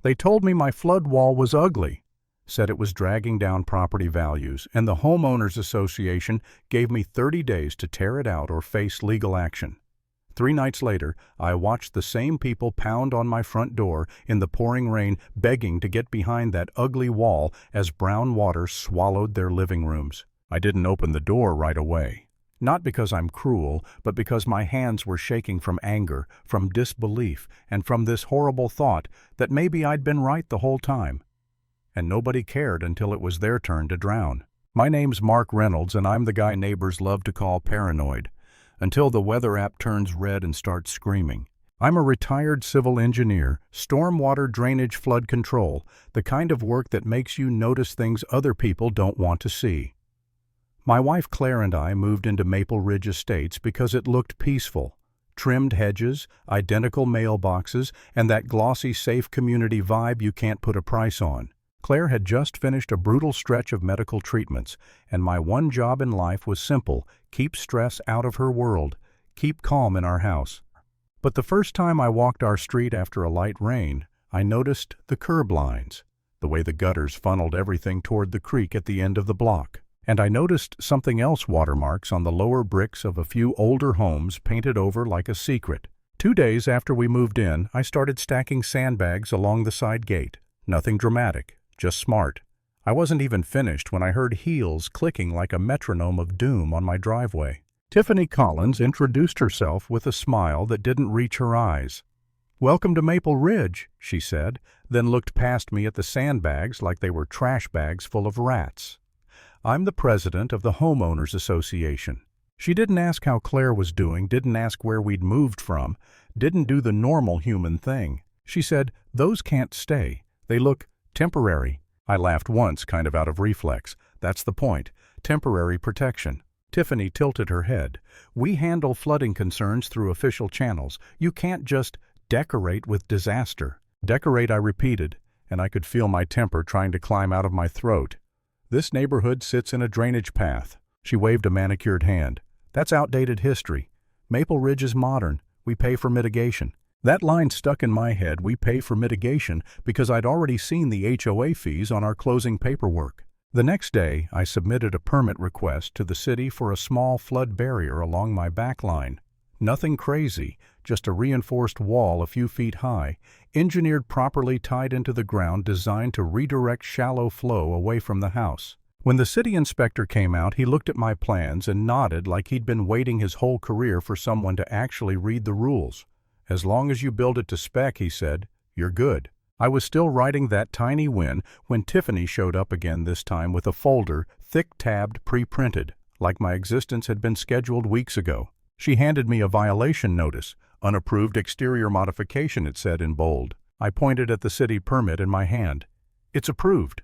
They told me my flood wall was ugly, said it was dragging down property values, and the Homeowners Association gave me 30 days to tear it out or face legal action. 3 nights later, I watched the same people pound on my front door in the pouring rain, begging to get behind that ugly wall as brown water swallowed their living rooms. I didn't open the door right away. Not because I'm cruel, but because my hands were shaking from anger, from disbelief, and from this horrible thought that maybe I'd been right the whole time. And nobody cared until it was their turn to drown. My name's Mark Reynolds, and I'm the guy neighbors love to call paranoid, until the weather app turns red and starts screaming. I'm a retired civil engineer, stormwater drainage flood control, the kind of work that makes you notice things other people don't want to see. My wife Claire and I moved into Maple Ridge Estates because it looked peaceful. Trimmed hedges, identical mailboxes, and that glossy, safe community vibe you can't put a price on. Claire had just finished a brutal stretch of medical treatments, and my one job in life was simple: keep stress out of her world, keep calm in our house. But the first time I walked our street after a light rain, I noticed the curb lines, the way the gutters funneled everything toward the creek at the end of the block. And I noticed something else: watermarks on the lower bricks of a few older homes painted over like a secret. 2 days after we moved in, I started stacking sandbags along the side gate. Nothing dramatic, just smart. I wasn't even finished when I heard heels clicking like a metronome of doom on my driveway. Tiffany Collins introduced herself with a smile that didn't reach her eyes. "Welcome to Maple Ridge," she said, then looked past me at the sandbags like they were trash bags full of rats. "I'm the president of the Homeowners Association." She didn't ask how Claire was doing, didn't ask where we'd moved from, didn't do the normal human thing. She said, "Those can't stay. They look temporary." I laughed once, kind of out of reflex. That's the point. Temporary protection. Tiffany tilted her head. "We handle flooding concerns through official channels. You can't just decorate with disaster." "Decorate," I repeated, and I could feel my temper trying to climb out of my throat. "This neighborhood sits in a drainage path." She waved a manicured hand. "That's outdated history. Maple Ridge is modern. We pay for mitigation." That line stuck in my head: we pay for mitigation, because I'd already seen the HOA fees on our closing paperwork. The next day, I submitted a permit request to the city for a small flood barrier along my back line. Nothing crazy, just a reinforced wall a few feet high, engineered properly, tied into the ground, designed to redirect shallow flow away from the house. When the city inspector came out, he looked at my plans and nodded like he'd been waiting his whole career for someone to actually read the rules. "As long as you build it to spec," he said, "you're good." I was still writing that tiny win when Tiffany showed up again, this time with a folder, thick-tabbed, pre-printed, like my existence had been scheduled weeks ago. She handed me a violation notice. "Unapproved exterior modification," it said in bold. I pointed at the city permit in my hand. "It's approved.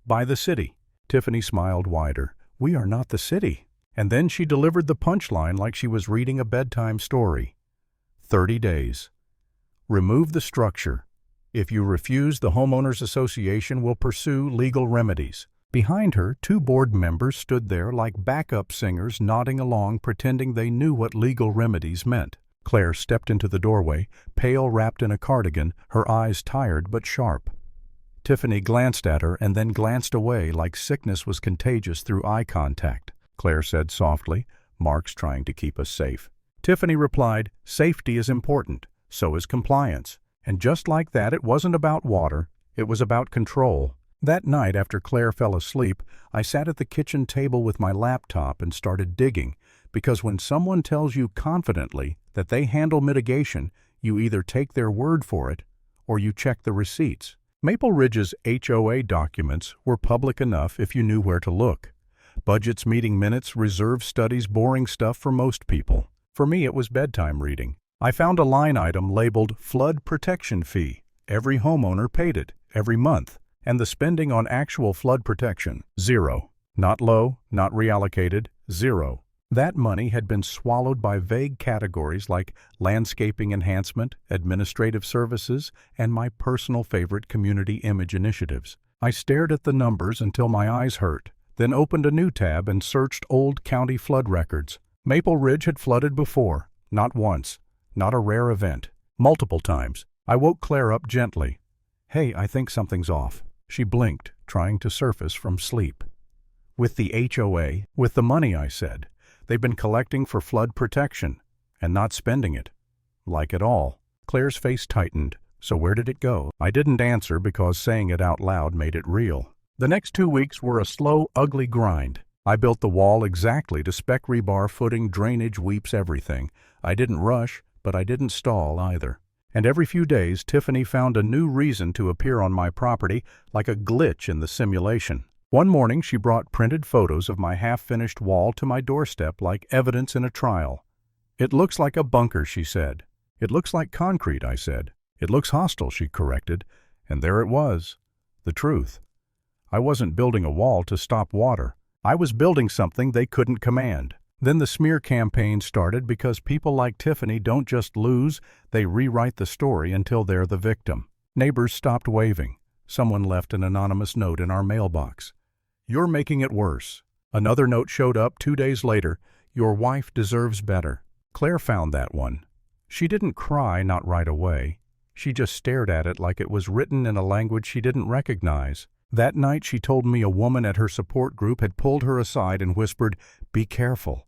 By the city." Tiffany smiled wider. "We are not the city." And then she delivered the punchline like she was reading a bedtime story. 30 days. Remove the structure. If you refuse, the Homeowners Association will pursue legal remedies. Behind her, 2 board members stood there like backup singers, nodding along, pretending they knew what legal remedies meant. Claire stepped into the doorway, pale, wrapped in a cardigan, her eyes tired but sharp. Tiffany glanced at her and then glanced away like sickness was contagious through eye contact. Claire said softly, "Mark's trying to keep us safe." Tiffany replied, "Safety is important, so is compliance." And just like that, it wasn't about water, it was about control. That night, after Claire fell asleep, I sat at the kitchen table with my laptop and started digging, because when someone tells you confidently that they handle mitigation, you either take their word for it or you check the receipts. Maple Ridge's HOA documents were public enough if you knew where to look. Budgets, meeting minutes, reserve studies, boring stuff for most people. For me, it was bedtime reading. I found a line item labeled Flood Protection Fee. Every homeowner paid it, every month. And the spending on actual flood protection, zero. Not low, not reallocated, zero. That money had been swallowed by vague categories like landscaping enhancement, administrative services, and my personal favorite, community image initiatives. I stared at the numbers until my eyes hurt, then opened a new tab and searched old county flood records. Maple Ridge had flooded before, not once, not a rare event, multiple times. I woke Claire up gently. "Hey, I think something's off." She blinked, trying to surface from sleep. "With the HOA, with the money," I said. "They've been collecting for flood protection and not spending it. Like it all." Claire's face tightened. "So where did it go?" I didn't answer because saying it out loud made it real. The next 2 weeks were a slow, ugly grind. I built the wall exactly to spec rebar footing, drainage, weeps, everything. I didn't rush, but I didn't stall either. And every few days, Tiffany found a new reason to appear on my property, like a glitch in the simulation. One morning, she brought printed photos of my half-finished wall to my doorstep like evidence in a trial. "It looks like a bunker," she said. "It looks like concrete," I said. "It looks hostile," she corrected. And there it was, the truth. I wasn't building a wall to stop water. I was building something they couldn't command. Then the smear campaign started because people like Tiffany don't just lose, they rewrite the story until they're the victim. Neighbors stopped waving. Someone left an anonymous note in our mailbox. "You're making it worse." Another note showed up 2 days later. "Your wife deserves better." Claire found that one. She didn't cry, not right away. She just stared at it like it was written in a language she didn't recognize. That night she told me a woman at her support group had pulled her aside and whispered, "Be careful.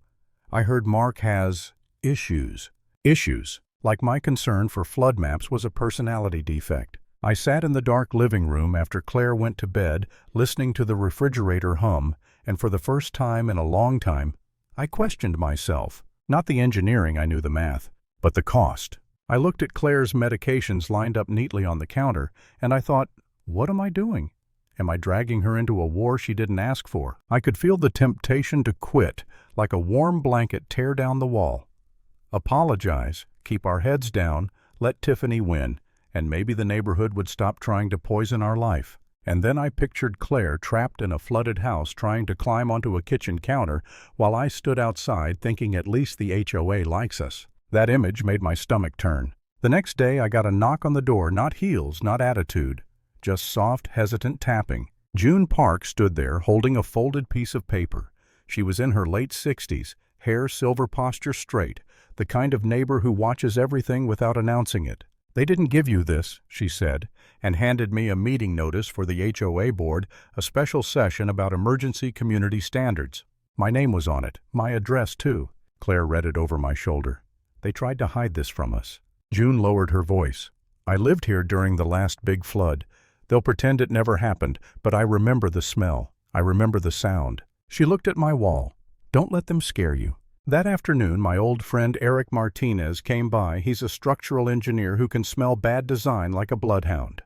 I heard Mark has issues." Issues, like my concern for flood maps was a personality defect. I sat in the dark living room after Claire went to bed, listening to the refrigerator hum, and for the first time in a long time, I questioned myself. Not the engineering, I knew the math, but the cost. I looked at Claire's medications lined up neatly on the counter, and I thought, what am I doing? Am I dragging her into a war she didn't ask for? I could feel the temptation to quit, like a warm blanket tear down the wall. Apologize, keep our heads down, let Tiffany win, and maybe the neighborhood would stop trying to poison our life. And then I pictured Claire trapped in a flooded house trying to climb onto a kitchen counter while I stood outside thinking at least the HOA likes us. That image made my stomach turn. The next day I got a knock on the door, not heels, not attitude. Just soft, hesitant tapping. June Park stood there holding a folded piece of paper. She was in her late 60s, hair silver, posture straight, the kind of neighbor who watches everything without announcing it. "They didn't give you this," she said, and handed me a meeting notice for the HOA board, a special session about emergency community standards. My name was on it, my address too. Claire read it over my shoulder. "They tried to hide this from us." June lowered her voice. "I lived here during the last big flood. They'll pretend it never happened, but I remember the smell. I remember the sound." She looked at my wall. "Don't let them scare you." That afternoon, my old friend Eric Martinez came by. He's a structural engineer who can smell bad design like a bloodhound.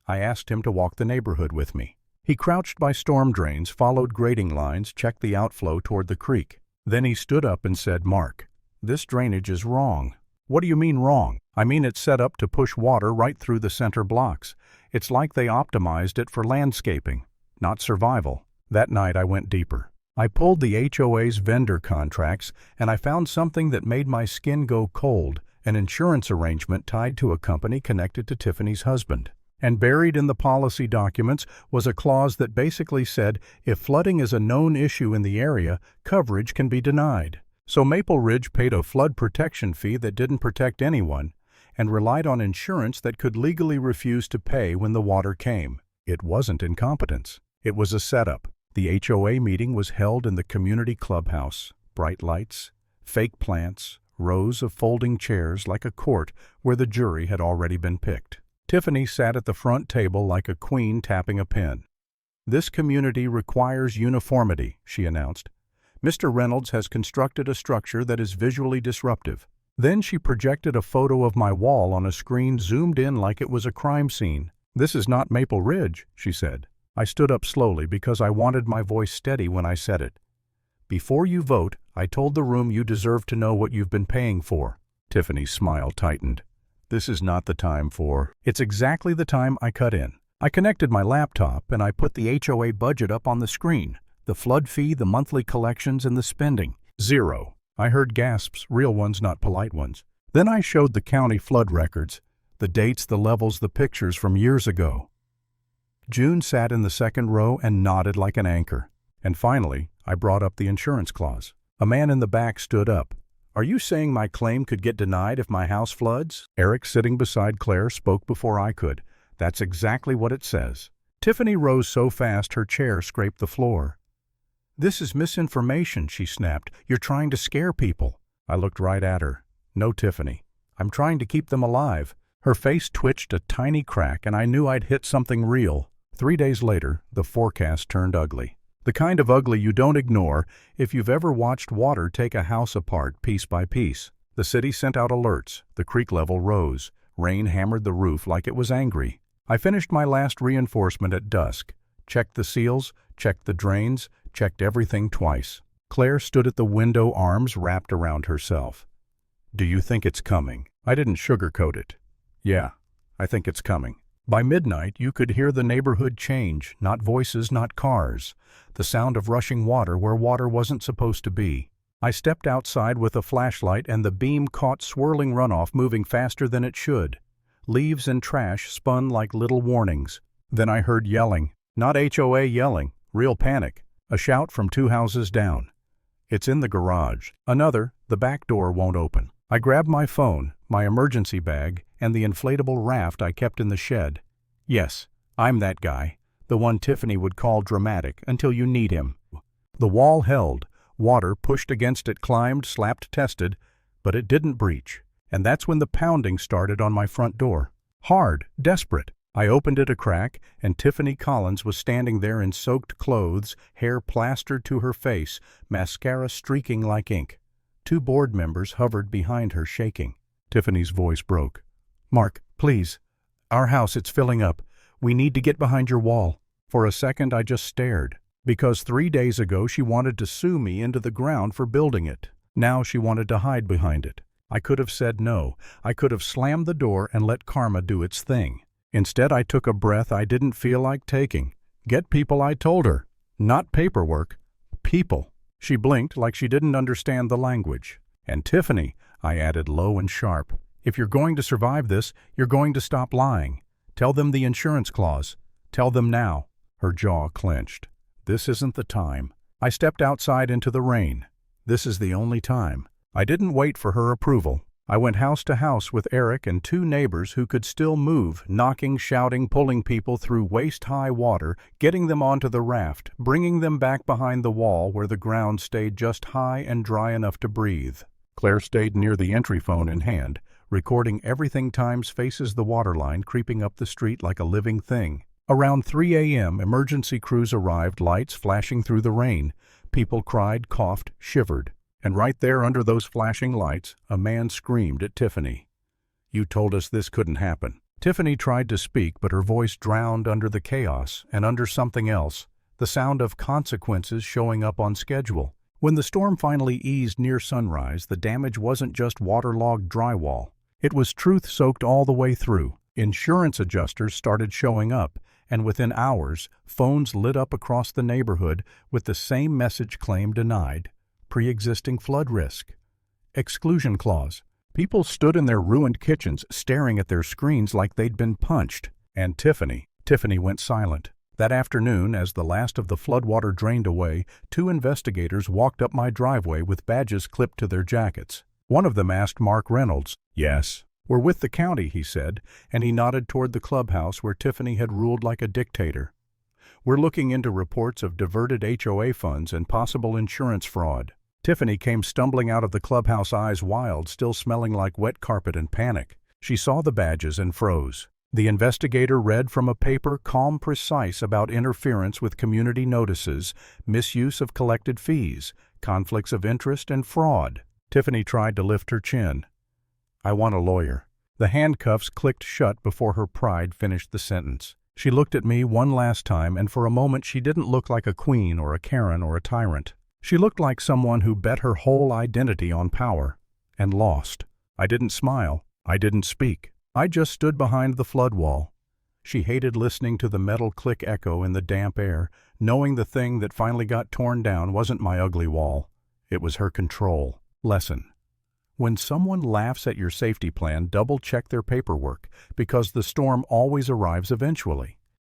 I asked him to walk the neighborhood with me. He crouched by storm drains, followed grading lines, checked the outflow toward the creek. Then he stood up and said, "Mark, this drainage is wrong." "What do you mean wrong?" "I mean it's set up to push water right through the center blocks. It's like they optimized it for landscaping, not survival." That night I went deeper. I pulled the HOA's vendor contracts, and I found something that made my skin go cold, an insurance arrangement tied to a company connected to Tiffany's husband. And buried in the policy documents was a clause that basically said if flooding is a known issue in the area, coverage can be denied. So Maple Ridge paid a flood protection fee that didn't protect anyone, and relied on insurance that could legally refuse to pay when the water came. It wasn't incompetence. It was a setup. The HOA meeting was held in the community clubhouse. Bright lights, fake plants, rows of folding chairs like a court where the jury had already been picked. Tiffany sat at the front table like a queen tapping a pen. "This community requires uniformity," she announced. "Mr. Reynolds has constructed a structure that is visually disruptive." Then she projected a photo of my wall on a screen zoomed in like it was a crime scene. "This is not Maple Ridge," she said. I stood up slowly because I wanted my voice steady when I said it. "Before you vote, I told the room you deserve to know what you've been paying for." Tiffany's smile tightened. "This is not the time for..." It's exactly the time I cut in. I connected my laptop and I put the HOA budget up on the screen. The flood fee, the monthly collections, and the spending. Zero. I heard gasps, real ones, not polite ones. Then I showed the county flood records, the dates, the levels, the pictures from years ago. June sat in the second row and nodded like an anchor. And finally, I brought up the insurance clause. A man in the back stood up. "Are you saying my claim could get denied if my house floods?" Eric, sitting beside Claire, spoke before I could. That's exactly what it says. Tiffany rose so fast her chair scraped the floor. "This is misinformation," she snapped. "You're trying to scare people." I looked right at her. "No, Tiffany. I'm trying to keep them alive." Her face twitched a tiny crack, and I knew I'd hit something real. 3 days later, the forecast turned ugly. The kind of ugly you don't ignore if you've ever watched water take a house apart piece by piece. The city sent out alerts. The creek level rose. Rain hammered the roof like it was angry. I finished my last reinforcement at dusk. Checked the seals, checked the drains, checked everything twice. Claire stood at the window, arms wrapped around herself. "Do you think it's coming?" I didn't sugarcoat it. "Yeah, I think it's coming." By midnight, you could hear the neighborhood change, not voices, not cars. The sound of rushing water where water wasn't supposed to be. I stepped outside with a flashlight and the beam caught swirling runoff moving faster than it should. Leaves and trash spun like little warnings. Then I heard yelling. Not HOA yelling, real panic. A shout from 2 houses down. "It's in the garage." Another, "The back door won't open." I grabbed my phone, my emergency bag, and the inflatable raft I kept in the shed. Yes, I'm that guy. The one Tiffany would call dramatic until you need him. The wall held. Water pushed against it, climbed, slapped, tested, but it didn't breach. And that's when the pounding started on my front door. Hard, desperate. I opened it a crack, and Tiffany Collins was standing there in soaked clothes, hair plastered to her face, mascara streaking like ink. 2 board members hovered behind her, shaking. Tiffany's voice broke. "Mark, please. Our house, it's filling up. We need to get behind your wall." For a second I just stared. Because 3 days ago she wanted to sue me into the ground for building it. Now she wanted to hide behind it. I could have said no. I could have slammed the door and let karma do its thing. Instead I took a breath I didn't feel like taking. "Get people," I told her. "Not paperwork. People." She blinked like she didn't understand the language. "And Tiffany," I added low and sharp, "if you're going to survive this, you're going to stop lying. Tell them the insurance clause. Tell them now." Her jaw clenched. "This isn't the time." I stepped outside into the rain. This is the only time. I didn't wait for her approval. I went house to house with Eric and 2 neighbors who could still move, knocking, shouting, pulling people through waist-high water, getting them onto the raft, bringing them back behind the wall where the ground stayed just high and dry enough to breathe. Claire stayed near the entry phone in hand, recording everything times faces the waterline creeping up the street like a living thing. Around 3 a.m., emergency crews arrived, lights flashing through the rain. People cried, coughed, shivered. And right there under those flashing lights, a man screamed at Tiffany. "You told us this couldn't happen." Tiffany tried to speak, but her voice drowned under the chaos and under something else, the sound of consequences showing up on schedule. When the storm finally eased near sunrise, the damage wasn't just waterlogged drywall. It was truth soaked all the way through. Insurance adjusters started showing up, and within hours, phones lit up across the neighborhood with the same message: claim denied. Pre-existing flood risk. Exclusion clause. People stood in their ruined kitchens staring at their screens like they'd been punched. And Tiffany went silent. That afternoon, as the last of the floodwater drained away, 2 investigators walked up my driveway with badges clipped to their jackets. One of them asked Mark Reynolds. "Yes." "We're with the county," he said, and he nodded toward the clubhouse where Tiffany had ruled like a dictator. "We're looking into reports of diverted HOA funds and possible insurance fraud." Tiffany came stumbling out of the clubhouse, eyes wild, still smelling like wet carpet and panic. She saw the badges and froze. The investigator read from a paper, calm, precise, about interference with community notices, misuse of collected fees, conflicts of interest, and fraud. Tiffany tried to lift her chin. "I want a lawyer." The handcuffs clicked shut before her pride finished the sentence. She looked at me one last time, and for a moment she didn't look like a queen or a Karen or a tyrant. She looked like someone who bet her whole identity on power and lost. I didn't smile. I didn't speak. I just stood behind the flood wall. She hated listening to the metal click echo in the damp air, knowing the thing that finally got torn down wasn't my ugly wall. It was her control. Lesson. When someone laughs at your safety plan, double-check their paperwork, because the storm always arrives eventually.